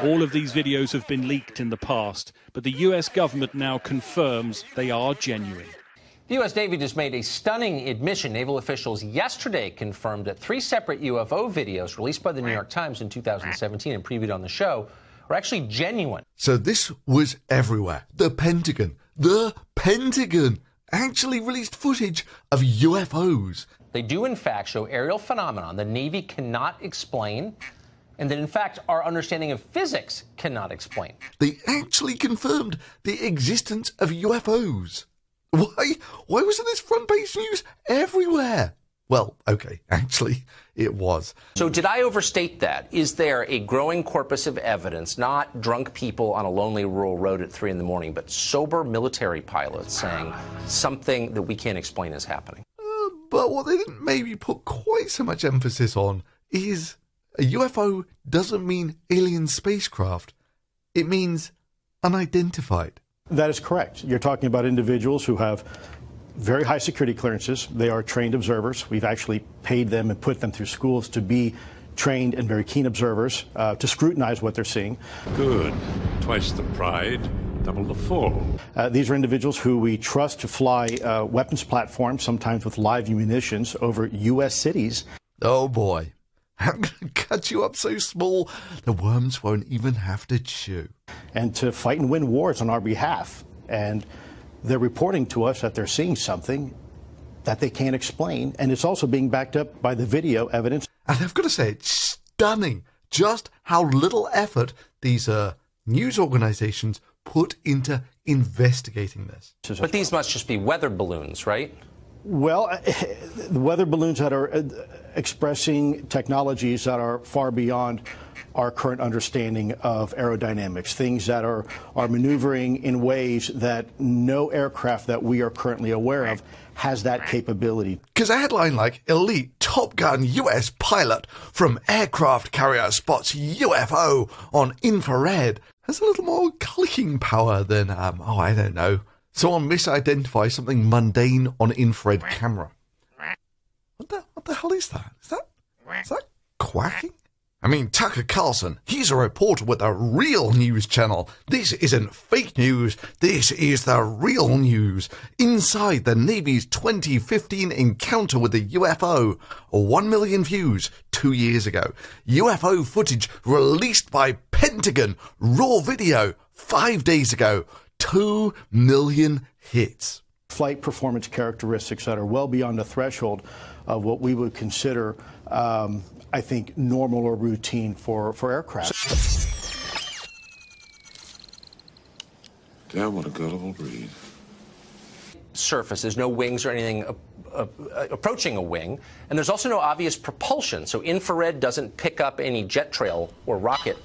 All of these videos have been leaked in the past, but the US government now confirms they are genuine. The U.S. Navy just made a stunning admission. Naval officials yesterday confirmed that 3 separate UFO videos released by the New York Times in 2017 and previewed on the show are actually genuine. So this was everywhere. The Pentagon actually released footage of UFOs. They do, in fact, show aerial phenomenon the Navy cannot explain, and that, in fact, our understanding of physics cannot explain. They actually confirmed the existence of UFOs. Why wasn't this front-page news everywhere? Well, okay, actually, it was. So did I overstate that? Is there a growing corpus of evidence, not drunk people on a lonely rural road at 3 in the morning, but sober military pilots saying something that we can't explain is happening? But what they didn't maybe put quite so much emphasis on is a UFO doesn't mean alien spacecraft. It means unidentified. That is correct. You're talking about individuals who have very high security clearances. They are trained observers. We've actually paid them and put them through schools to be trained and very keen observers to scrutinize what they're seeing. Good. Twice the pride, double the fall. These are individuals who we trust to fly weapons platforms, sometimes with live munitions, over U.S. cities. Oh boy, I'm going to cut you up so small the worms won't even have to chew. And to fight and win wars on our behalf. And they're reporting to us that they're seeing something that they can't explain. And it's also being backed up by the video evidence. And I've got to say, it's stunning just how little effort these news organizations put into investigating this. But these must just be weather balloons, right? Well, the weather balloons that are expressing technologies that are far beyond our current understanding of aerodynamics, things that are maneuvering in ways that no aircraft that we are currently aware of has that capability. Because a headline like Elite Top Gun US Pilot from Aircraft Carrier Spots UFO on Infrared has a little more clicking power than, I don't know, someone misidentifies something mundane on infrared camera. What the hell is that? Is that quacking? I mean, Tucker Carlson, he's a reporter with a real news channel. This isn't fake news. This is the real news. Inside the Navy's 2015 encounter with a UFO. 1 million views 2 years ago. UFO footage released by Pentagon. Raw video 5 days ago. 2 million hits. Flight performance characteristics that are well beyond the threshold of what we would consider I think, normal or routine for aircraft. Damn, what a gullible breed. Surface, there's no wings or anything approaching a wing, and there's also no obvious propulsion, so infrared doesn't pick up any jet trail or rocket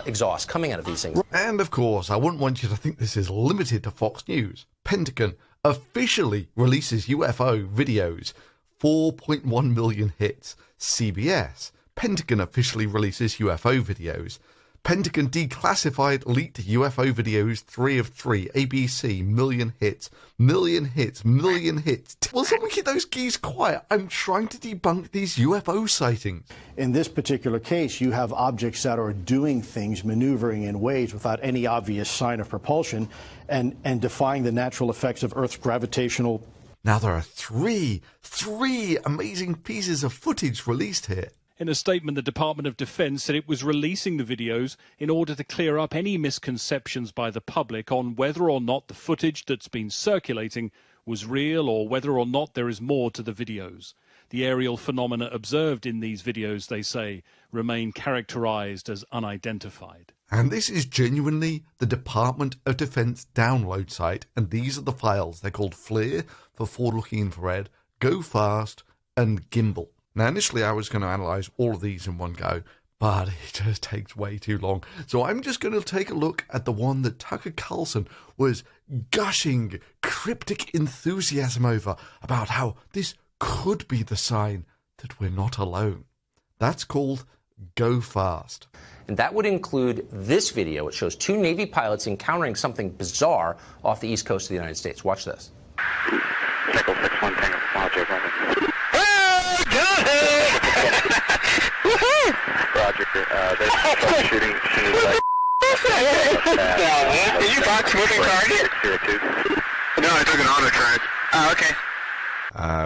exhaust coming out of these things. And of course, I wouldn't want you to think this is limited to Fox News. Pentagon officially releases UFO videos. 4.1 million hits. CBS. Pentagon officially releases UFO videos. Pentagon declassified leaked UFO videos 3 of 3. ABC. Million hits. Million hits. Million hits. Will someone keep those geese quiet? I'm trying to debunk these UFO sightings. In this particular case, you have objects that are doing things, maneuvering in ways without any obvious sign of propulsion and defying the natural effects of Earth's gravitational. Now there are three amazing pieces of footage released here. In a statement, the Department of Defense said it was releasing the videos in order to clear up any misconceptions by the public on whether or not the footage that's been circulating was real or whether or not there is more to the videos. The aerial phenomena observed in these videos, they say, remain characterized as unidentified. And this is genuinely the Department of Defense download site, and these are the files. They're called FLIR for forward-looking infrared, Go Fast, and Gimbal. Now, initially I was going to analyze all of these in one go, but it just takes way too long. So I'm just going to take a look at the one that Tucker Carlson was gushing cryptic enthusiasm over, about how this could be the sign that we're not alone. That's called Go Fast. And that would include this video. It shows 2 Navy pilots encountering something bizarre off the east coast of the United States. Watch this. Echo 61 Tango, Roger, Roger. Oh, got it! Roger, they're shooting. Did you box moving target? No, I took an auto track. Oh, okay.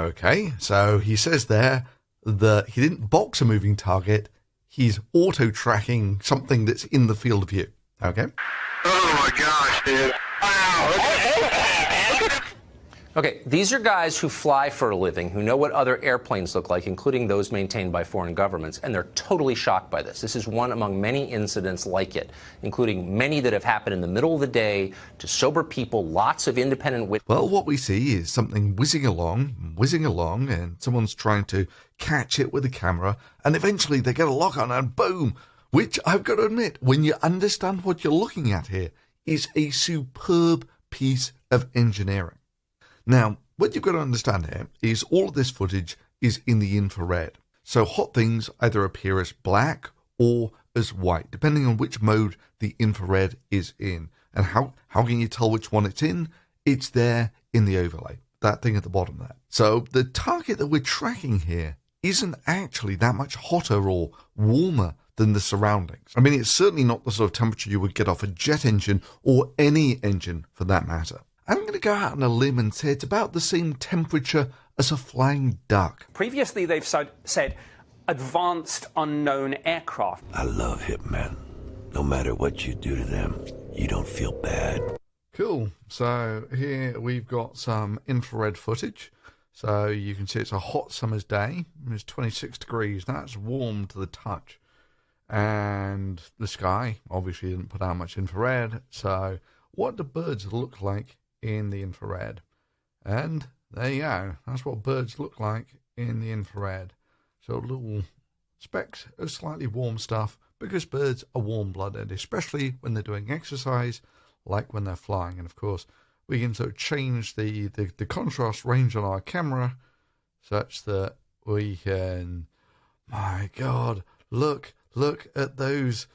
Okay, so he says there that he didn't box a moving target, he's auto-tracking something that's in the field of view. Okay? Oh my gosh, dude. Wow. Okay, these are guys who fly for a living, who know what other airplanes look like, including those maintained by foreign governments, and they're totally shocked by this. This is one among many incidents like it, including many that have happened in the middle of the day to sober people, lots of independent witnesses. Well, what we see is something whizzing along, and someone's trying to catch it with a camera, and eventually they get a lock on and boom! Which, I've got to admit, when you understand what you're looking at here, is a superb piece of engineering. Now, what you've got to understand here is all of this footage is in the infrared. So hot things either appear as black or as white, depending on which mode the infrared is in. And how can you tell which one it's in? It's there in the overlay, that thing at the bottom there. So the target that we're tracking here isn't actually that much hotter or warmer than the surroundings. I mean, it's certainly not the sort of temperature you would get off a jet engine or any engine for that matter. I'm going to go out on a limb and say it's about the same temperature as a flying duck. Previously, they've said advanced unknown aircraft. I love hitmen. No matter what you do to them, you don't feel bad. Cool. So here we've got some infrared footage. So you can see it's a hot summer's day. It's 26 degrees. That's warm to the touch. And the sky obviously didn't put out much infrared. So what do birds look like in the infrared? And there you go. That's what birds look like in the infrared. So little specks of slightly warm stuff, because birds are warm-blooded, especially when they're doing exercise, like when they're flying. And of course, we can sort of change the contrast range on our camera such that we can, my God, look at those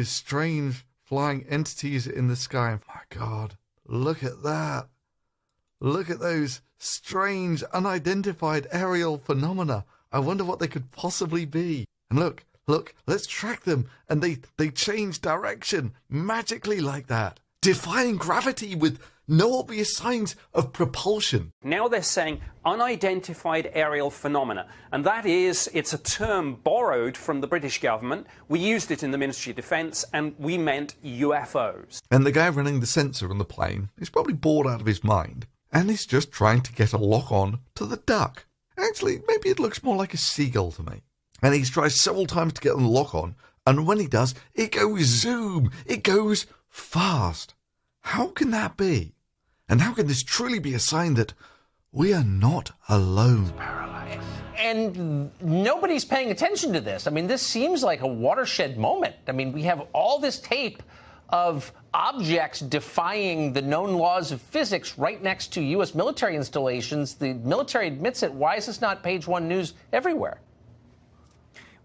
strange flying entities in the sky. My God, look at that. Look at those strange, unidentified aerial phenomena. I wonder what they could possibly be. And look, let's track them. And they change direction magically like that, defying gravity with no obvious signs of propulsion. Now they're saying unidentified aerial phenomena. And that is, it's a term borrowed from the British government. We used it in the Ministry of Defence, and we meant UFOs. And the guy running the sensor on the plane is probably bored out of his mind, and he's just trying to get a lock on to the duck. Actually, maybe it looks more like a seagull to me. And he's tried several times to get the lock on, and when he does, it goes zoom. It goes fast. How can that be? And how can this truly be a sign that we are not alone? And nobody's paying attention to this. I mean, this seems like a watershed moment. I mean, we have all this tape of objects defying the known laws of physics right next to U.S. military installations. The military admits it. Why is this not page one news everywhere?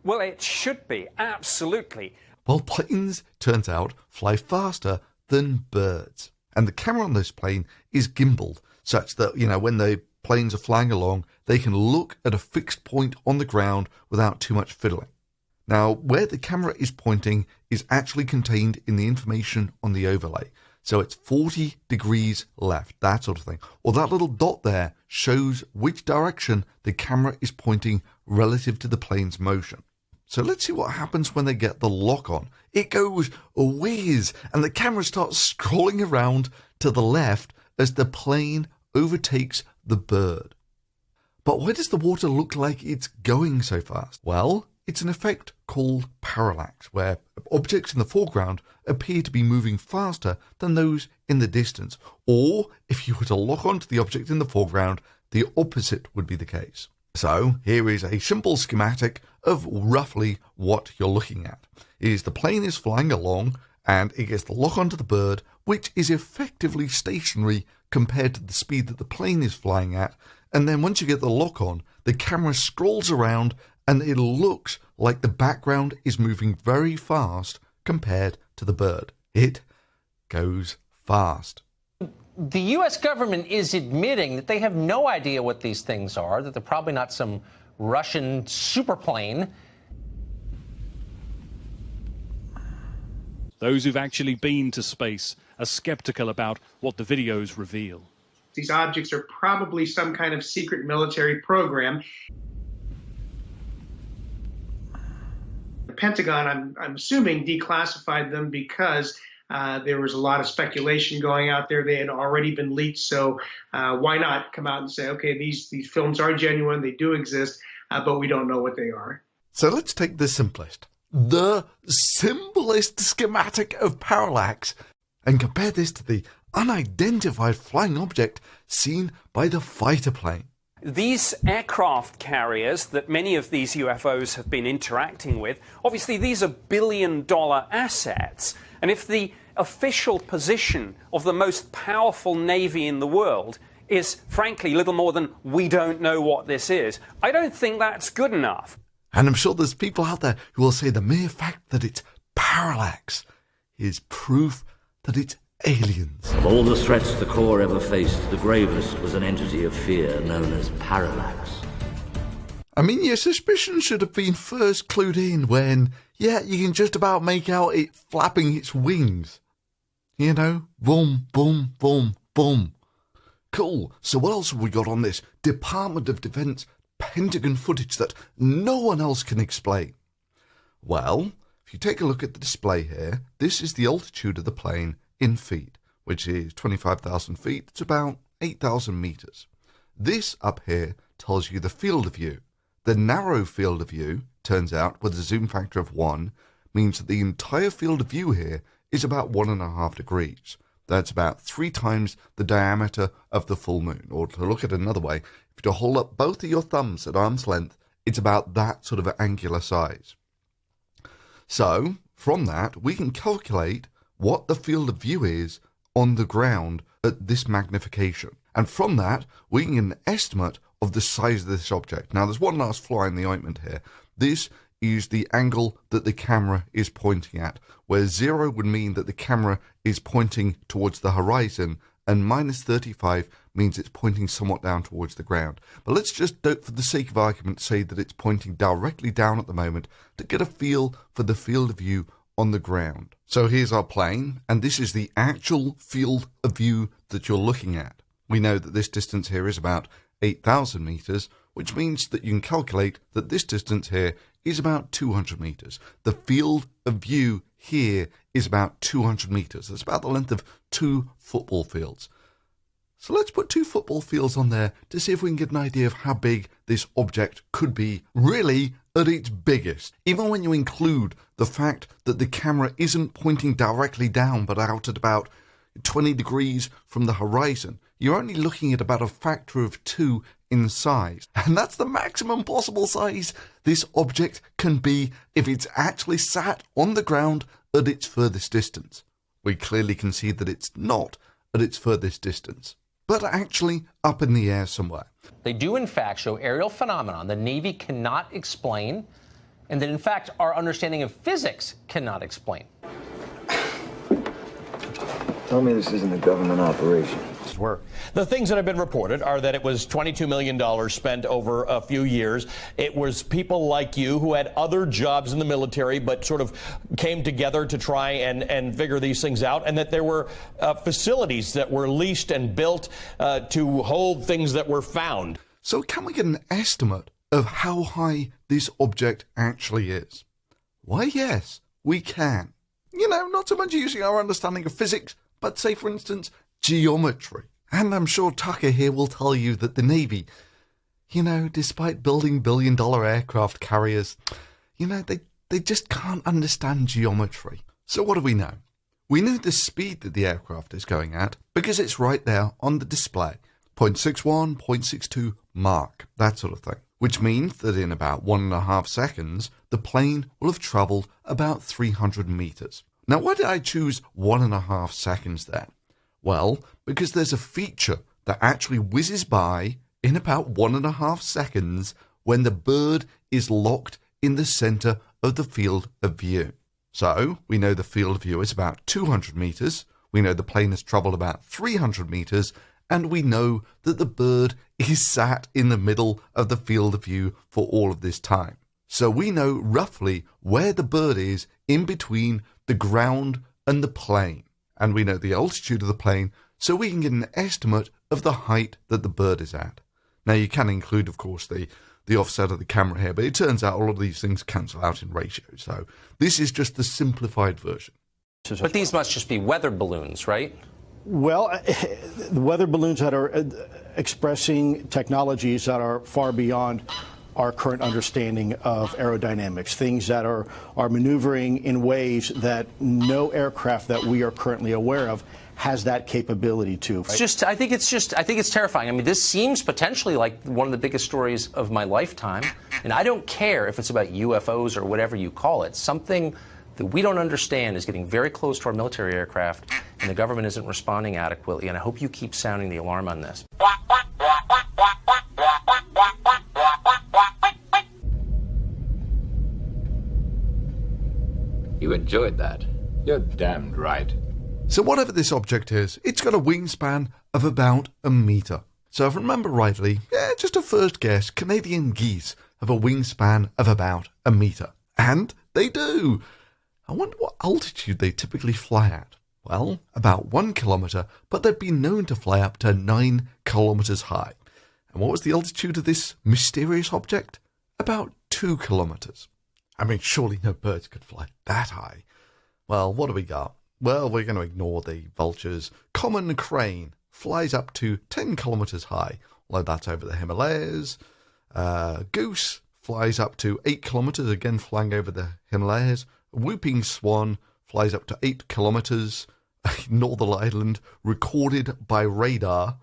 Well, it should be, absolutely. Well, planes, turns out, fly faster than birds. And the camera on this plane is gimbaled, such that, when the planes are flying along, they can look at a fixed point on the ground without too much fiddling. Now, where the camera is pointing is actually contained in the information on the overlay. So it's 40 degrees left, that sort of thing. Or that little dot there shows which direction the camera is pointing relative to the plane's motion. So let's see what happens when they get the lock on. It goes whiz, and the camera starts scrolling around to the left as the plane overtakes the bird. But why does the water look like it's going so fast? Well, it's an effect called parallax, where objects in the foreground appear to be moving faster than those in the distance. Or, if you were to lock onto the object in the foreground, the opposite would be the case. So, here is a simple schematic of roughly what you're looking at. The plane is flying along, and it gets the lock onto the bird, which is effectively stationary compared to the speed that the plane is flying at. And then once you get the lock on, the camera scrolls around, and it looks like the background is moving very fast compared to the bird. It goes fast. The U.S. government is admitting that they have no idea what these things are, that they're probably not some Russian superplane. Those who've actually been to space are skeptical about what the videos reveal. These objects are probably some kind of secret military program. The Pentagon, I'm assuming, declassified them because there was a lot of speculation going out there. They had already been leaked, so why not come out and say, okay, these films are genuine, they do exist, but we don't know what they are. So let's take the simplest schematic of parallax and compare this to the unidentified flying object seen by the fighter plane. These aircraft carriers that many of these UFOs have been interacting with, obviously these are billion-dollar assets. And if the official position of the most powerful navy in the world is, frankly, little more than, we don't know what this is, I don't think that's good enough. And I'm sure there's people out there who will say the mere fact that it's parallax is proof that it's aliens. Of all the threats the Corps ever faced, the gravest was an entity of fear known as parallax. I mean, your suspicion should have been first clued in when, yeah, you can just about make out it flapping its wings. You know, boom, boom, boom, boom. Cool, so what else have we got on this Department of Defense Pentagon footage that no one else can explain? Well, if you take a look at the display here, this is the altitude of the plane in feet, which is 25,000 feet. It's about 8,000 meters. This up here tells you the field of view. The narrow field of view, turns out, with a zoom factor of 1, means that the entire field of view here is about 1.5 degrees. That's about 3 times the diameter of the full moon. Or to look at it another way, if you hold up both of your thumbs at arm's length, it's about that sort of angular size. So, from that, we can calculate what the field of view is on the ground at this magnification. And from that, we can get an estimate of the size of this object. Now, there's one last fly in the ointment here. This is the angle that the camera is pointing at, where 0 would mean that the camera is pointing towards the horizon, and minus 35 means it's pointing somewhat down towards the ground. But let's just, for the sake of argument, say that it's pointing directly down at the moment to get a feel for the field of view on the ground. So here's our plane, and this is the actual field of view that you're looking at. We know that this distance here is about 8,000 meters, which means that you can calculate that this distance here is about 200 meters. The field of view here is about 200 meters. That's about the length of 2 football fields. So let's put 2 football fields on there to see if we can get an idea of how big this object could be, really at its biggest. Even when you include the fact that the camera isn't pointing directly down but out at about 20 degrees from the horizon, you're only looking at about a factor of 2 in size. And that's the maximum possible size this object can be if it's actually sat on the ground at its furthest distance. We clearly can see that it's not at its furthest distance, but actually up in the air somewhere. They do, in fact, show aerial phenomenon the Navy cannot explain, and that, in fact, our understanding of physics cannot explain. Tell me this isn't a government operation. The things that have been reported are that it was $22 million spent over a few years. It was people like you who had other jobs in the military but sort of came together to try and figure these things out, and that there were facilities that were leased and built to hold things that were found. So can we get an estimate of how high this object actually is? Why, yes, we can. You know, not so much using our understanding of physics, but say, for instance, geometry. And I'm sure Tucker here will tell you that the Navy, you know, despite building billion-dollar aircraft carriers, you know, they just can't understand geometry. So what do we know? We know the speed that the aircraft is going at because it's right there on the display. 0.61, 0.62 Mach, that sort of thing. Which means that in about 1.5 seconds, the plane will have travelled about 300 meters. Now, why did I choose 1.5 seconds there? Well, because there's a feature that actually whizzes by in about 1.5 seconds when the bird is locked in the center of the field of view. So, we know the field of view is about 200 meters, we know the plane has traveled about 300 meters, and we know that the bird is sat in the middle of the field of view for all of this time. So we know roughly where the bird is in between the ground and the plane. And we know the altitude of the plane, so we can get an estimate of the height that the bird is at. Now, you can include, of course, the offset of the camera here, but it turns out all of these things cancel out in ratio. So this is just the simplified version. But these must just be weather balloons, right? Well, the weather balloons that are expressing technologies that are far beyond our current understanding of aerodynamics, things that are maneuvering in ways that no aircraft that we are currently aware of has that capability to. Right? I think it's terrifying. I mean, this seems potentially like one of the biggest stories of my lifetime. And I don't care if it's about UFOs or whatever you call it. Something that we don't understand is getting very close to our military aircraft, and the government isn't responding adequately. And I hope you keep sounding the alarm on this. You enjoyed that. You're damned right. So whatever this object is, it's got a wingspan of about a metre. So if I remember rightly, just a first guess, Canadian geese have a wingspan of about a metre. And they do. I wonder what altitude they typically fly at. Well, about 1 kilometre, but they've been known to fly up to 9 kilometres high. And what was the altitude of this mysterious object? About 2 kilometres. I mean, surely no birds could fly that high. Well, what do we got? Well, we're going to ignore the vultures. Common crane flies up to 10 kilometres high, although that's over the Himalayas. Goose flies up to 8 kilometres, again flying over the Himalayas. Whooping swan flies up to 8 kilometres, Northern Ireland, recorded by radar.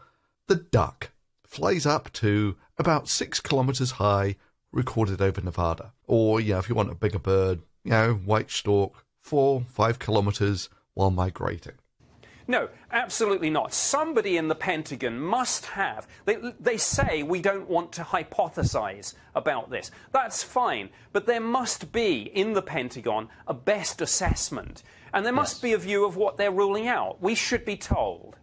The duck flies up to about 6 kilometres high, recorded over Nevada. Or, if you want a bigger bird, white stork, 4-5 kilometres while migrating. No, absolutely not. Somebody in the Pentagon must have. They say we don't want to hypothesize about this. That's fine. But there must be, in the Pentagon, a best assessment. And there must be a view of what they're ruling out. We should be told.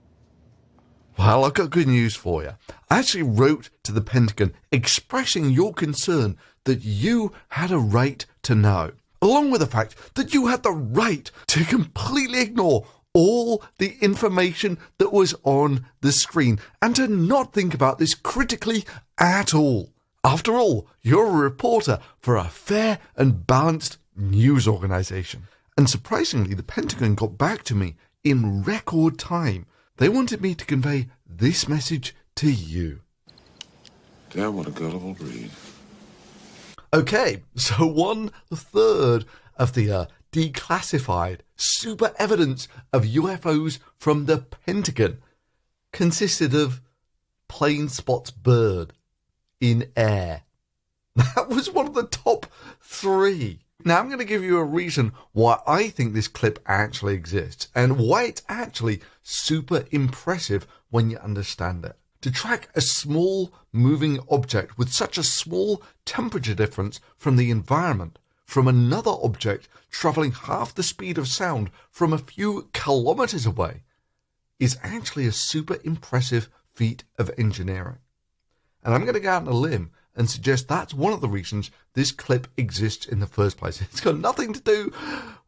Well, I've got good news for you. I actually wrote to the Pentagon expressing your concern that you had a right to know, along with the fact that you had the right to completely ignore all the information that was on the screen and to not think about this critically at all. After all, you're a reporter for a fair and balanced news organisation. And surprisingly, the Pentagon got back to me in record time. They wanted me to convey this message to you. Damn, what a gullible breed. Okay, so 1/3 of the declassified super evidence of UFOs from the Pentagon consisted of plane spots bird in air. That was one of the top 3. Now I'm going to give you a reason why I think this clip actually exists and why it's actually super impressive when you understand it. To track a small moving object with such a small temperature difference from the environment, from another object travelling half the speed of sound from a few kilometres away, is actually a super impressive feat of engineering. And I'm going to go out on a limb and suggest that's one of the reasons this clip exists in the first place. It's got nothing to do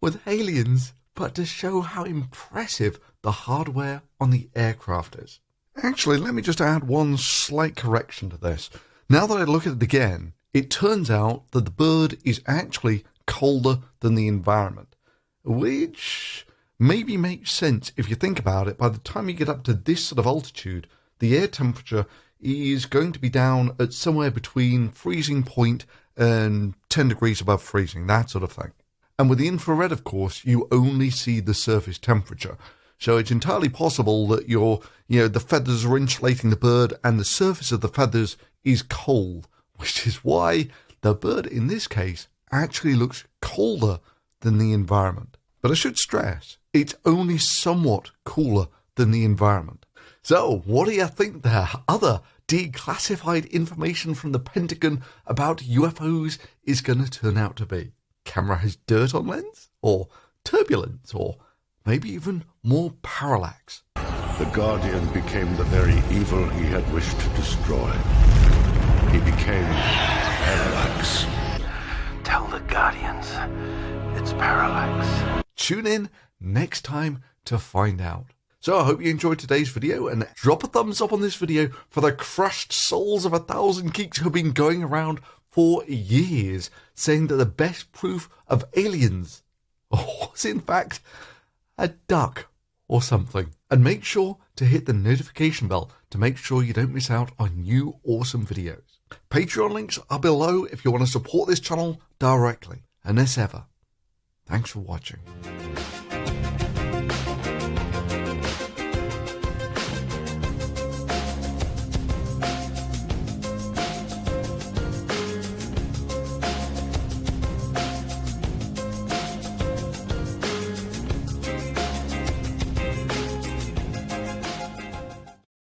with aliens, but to show how impressive the hardware on the aircraft is. Actually, let me just add one slight correction to this. Now that I look at it again, it turns out that the bird is actually colder than the environment, which maybe makes sense if you think about it. By the time you get up to this sort of altitude, the air temperature is going to be down at somewhere between freezing point and 10 degrees above freezing, that sort of thing. And with the infrared, of course, you only see the surface temperature. So it's entirely possible that the feathers are insulating the bird and the surface of the feathers is cold, which is why the bird in this case actually looks colder than the environment. But I should stress, it's only somewhat cooler than the environment. So, what do you think there? Other declassified information from the Pentagon about UFOs is going to turn out to be? Camera has dirt on lens? Or turbulence? Or maybe even more parallax? The Guardian became the very evil he had wished to destroy. He became parallax. Tell the Guardians it's parallax. Tune in next time to find out. So I hope you enjoyed today's video, and drop a thumbs up on this video for the crushed souls of 1,000 geeks who have been going around for years saying that the best proof of aliens was in fact a duck or something. And make sure to hit the notification bell to make sure you don't miss out on new awesome videos. Patreon links are below if you want to support this channel directly. And as ever, thanks for watching.